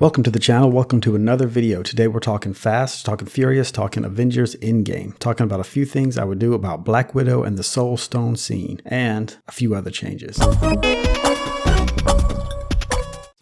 Welcome to the channel, welcome to another video. Today we're talking fast, talking furious, talking Avengers Endgame, talking about a few things I would do about Black Widow and the Soul Stone scene, and a few other changes.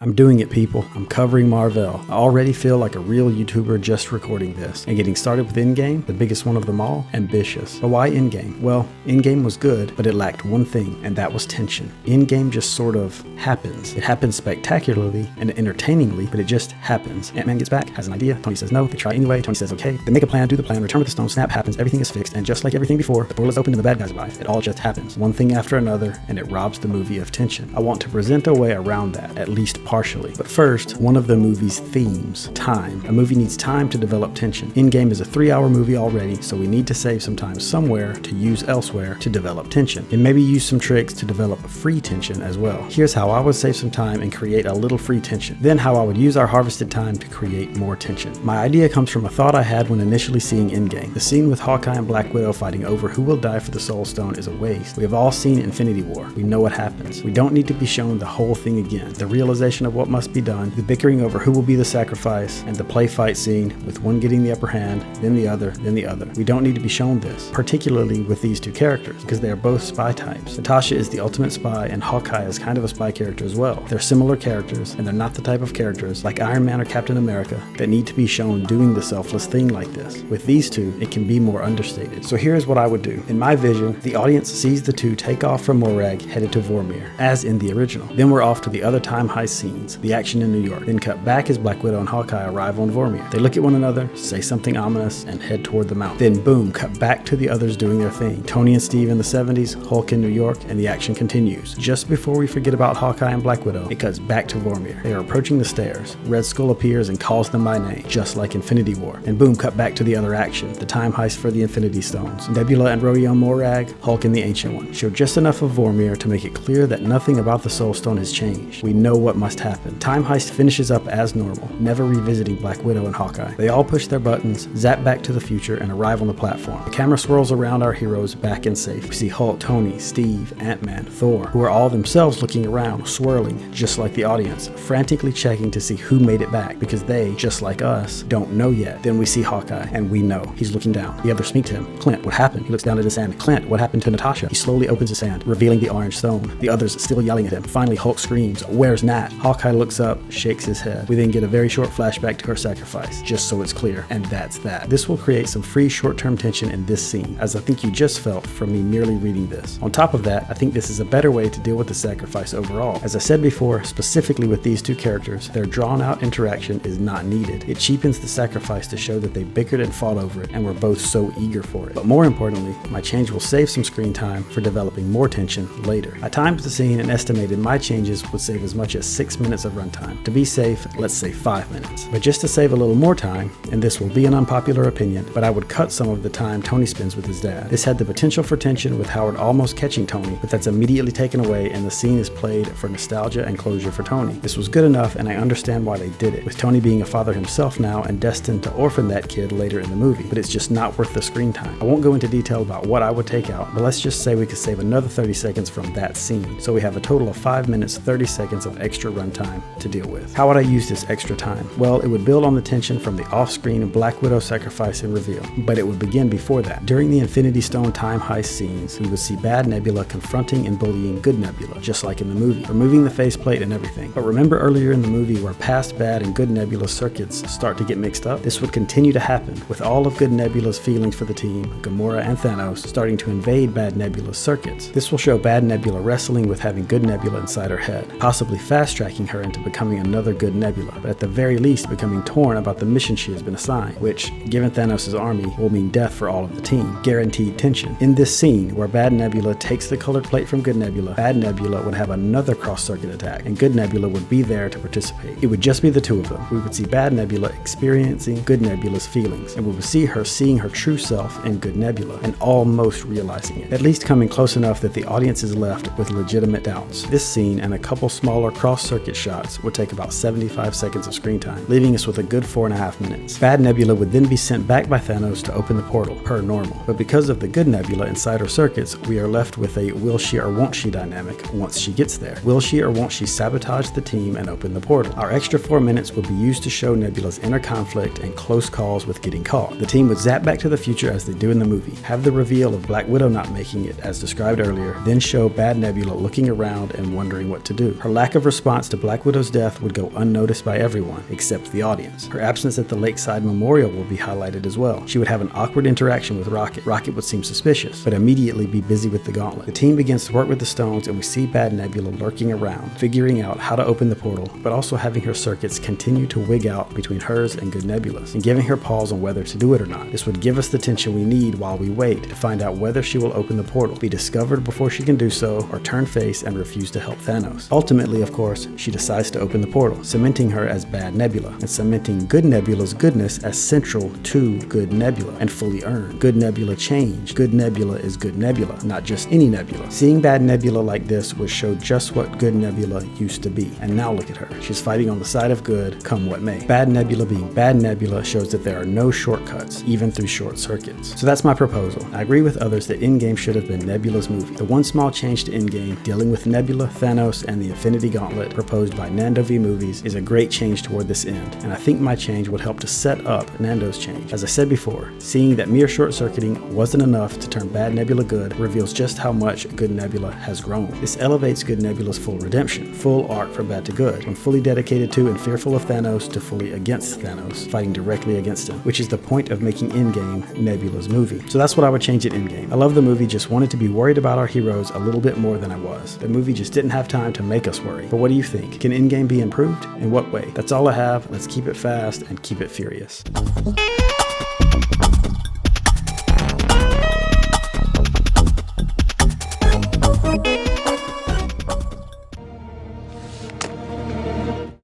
I'm doing it, people. I'm covering Marvel. I already feel like a real YouTuber just recording this. And getting started with Endgame, the biggest one of them all, ambitious. But why Endgame? Well, Endgame was good, but it lacked one thing, and that was tension. Endgame just sort of happens. It happens spectacularly and entertainingly, but it just happens. Ant-Man gets back, has an idea, Tony says no, they try anyway, Tony says okay, they make a plan, do the plan, return with the stone, snap happens, everything is fixed, and just like everything before, the portal is open and the bad guys arrive. It all just happens. One thing after another, and it robs the movie of tension. I want to present a way around that, at least partially. But first, one of the movie's themes, time. A movie needs time to develop tension. Endgame is a 3-hour movie already, so we need to save some time somewhere to use elsewhere to develop tension. And maybe use some tricks to develop free tension as well. Here's how I would save some time and create a little free tension. Then how I would use our harvested time to create more tension. My idea comes from a thought I had when initially seeing Endgame. The scene with Hawkeye and Black Widow fighting over who will die for the Soul Stone is a waste. We have all seen Infinity War. We know what happens. We don't need to be shown the whole thing again. The realization of what must be done, the bickering over who will be the sacrifice, and the play fight scene with one getting the upper hand, then the other, then the other. We don't need to be shown this, particularly with these two characters, because they are both spy types. Natasha is the ultimate spy, and Hawkeye is kind of a spy character as well. They're similar characters, and they're not the type of characters, like Iron Man or Captain America, that need to be shown doing the selfless thing like this. With these two, it can be more understated. So here's what I would do. In my vision, the audience sees the two take off from Morag, headed to Vormir, as in the original. Then we're off to the other time heist scenes, the action in New York. Then cut back as Black Widow and Hawkeye arrive on Vormir. They look at one another, say something ominous, and head toward the mountain. Then boom, cut back to the others doing their thing. Tony and Steve in the 70s, Hulk in New York, and the action continues. Just before we forget about Hawkeye and Black Widow, it cuts back to Vormir. They are approaching the stairs. Red Skull appears and calls them by name, just like Infinity War. And boom, cut back to the other action, the time heist for the Infinity Stones. Nebula and Rhodey on Morag, Hulk in the Ancient One. Show just enough of Vormir to make it clear that nothing about the Soul Stone has changed. We know what must happen. Time heist finishes up as normal, never revisiting Black Widow and Hawkeye. They all push their buttons, zap back to the future, and arrive on the platform. The camera swirls around our heroes back and safe. We see Hulk, Tony, Steve, Ant-Man, Thor, who are all themselves looking around, swirling, just like the audience, frantically checking to see who made it back, because they, just like us, don't know yet. Then we see Hawkeye, and we know. He's looking down. The others speak to him. Clint, what happened? He looks down at his hand. Clint, what happened to Natasha? He slowly opens his hand, revealing the orange stone. The others still yelling at him. Finally, Hulk screams, "Where's Nat?" Hawkeye looks up, shakes his head. We then get a very short flashback to her sacrifice, just so it's clear, and that's that. This will create some free short-term tension in this scene, as I think you just felt from me merely reading this. On top of that, I think this is a better way to deal with the sacrifice overall. As I said before, specifically with these two characters, their drawn-out interaction is not needed. It cheapens the sacrifice to show that they bickered and fought over it, and were both so eager for it. But more importantly, my change will save some screen time for developing more tension later. I timed the scene and estimated my changes would save as much as 6 minutes of runtime. To be safe, let's say 5 minutes. But just to save a little more time, and this will be an unpopular opinion, but I would cut some of the time Tony spends with his dad. This had the potential for tension with Howard almost catching Tony, but that's immediately taken away and the scene is played for nostalgia and closure for Tony. This was good enough and I understand why they did it, with Tony being a father himself now and destined to orphan that kid later in the movie, but it's just not worth the screen time. I won't go into detail about what I would take out, but let's just say we could save another 30 seconds from that scene, so we have a total of 5 minutes 30 seconds of extra runtime to deal with. How would I use this extra time? Well, it would build on the tension from the off-screen Black Widow sacrifice and reveal, but it would begin before that. During the Infinity Stone time heist scenes, we would see bad Nebula confronting and bullying good Nebula, just like in the movie, removing the faceplate and everything. But remember earlier in the movie where past bad and good Nebula circuits start to get mixed up? This would continue to happen, with all of good Nebula's feelings for the team, Gamora and Thanos, starting to invade bad Nebula's circuits. This will show bad Nebula wrestling with having good Nebula inside her head, possibly fast-tracking her into becoming another good Nebula, but at the very least becoming torn about the mission she has been assigned, which, given Thanos' army, will mean death for all of the team. Guaranteed tension. In this scene, where bad Nebula takes the colored plate from good Nebula, bad Nebula would have another cross-circuit attack, and good Nebula would be there to participate. It would just be the two of them. We would see bad Nebula experiencing good Nebula's feelings, and we would see her seeing her true self in good Nebula, and almost realizing it, at least coming close enough that the audience is left with legitimate doubts. This scene and a couple smaller cross-circuit circuit shots would take about 75 seconds of screen time, leaving us with a good 4.5 minutes. Bad Nebula would then be sent back by Thanos to open the portal, per normal. But because of the good Nebula inside her circuits, we are left with a will she or won't she dynamic once she gets there. Will she or won't she sabotage the team and open the portal? Our extra 4 minutes would be used to show Nebula's inner conflict and close calls with getting caught. The team would zap back to the future as they do in the movie, have the reveal of Black Widow not making it as described earlier, then show Bad Nebula looking around and wondering what to do. Her lack of response to Black Widow's death would go unnoticed by everyone, except the audience. Her absence at the Lakeside Memorial will be highlighted as well. She would have an awkward interaction with Rocket. Rocket would seem suspicious, but immediately be busy with the gauntlet. The team begins to work with the stones and we see Bad Nebula lurking around, figuring out how to open the portal, but also having her circuits continue to wig out between hers and Good Nebula's, and giving her pause on whether to do it or not. This would give us the tension we need while we wait to find out whether she will open the portal, be discovered before she can do so, or turn face and refuse to help Thanos. Ultimately, of course, she decides to open the portal, cementing her as Bad Nebula, and cementing Good Nebula's goodness as central to Good Nebula, and fully earned. Good Nebula changed. Good Nebula is Good Nebula, not just any Nebula. Seeing Bad Nebula like this would show just what Good Nebula used to be, and now look at her. She's fighting on the side of good, come what may. Bad Nebula being Bad Nebula shows that there are no shortcuts, even through short circuits. So that's my proposal. I agree with others that Endgame should have been Nebula's movie. The one small change to Endgame, dealing with Nebula, Thanos, and the Infinity Gauntlet proposed by Nando V Movies, is a great change toward this end, and I think my change would help to set up Nando's change. As I said before, seeing that mere short-circuiting wasn't enough to turn Bad Nebula good reveals just how much Good Nebula has grown. This elevates Good Nebula's full redemption, full arc from bad to good, from fully dedicated to and fearful of Thanos to fully against Thanos, fighting directly against him, which is the point of making Endgame Nebula's movie. So that's what I would change at Endgame. I love the movie, just wanted to be worried about our heroes a little bit more than I was. The movie just didn't have time to make us worry. But what do you think? Can Endgame be improved? In what way? That's all I have. Let's keep it fast and keep it furious.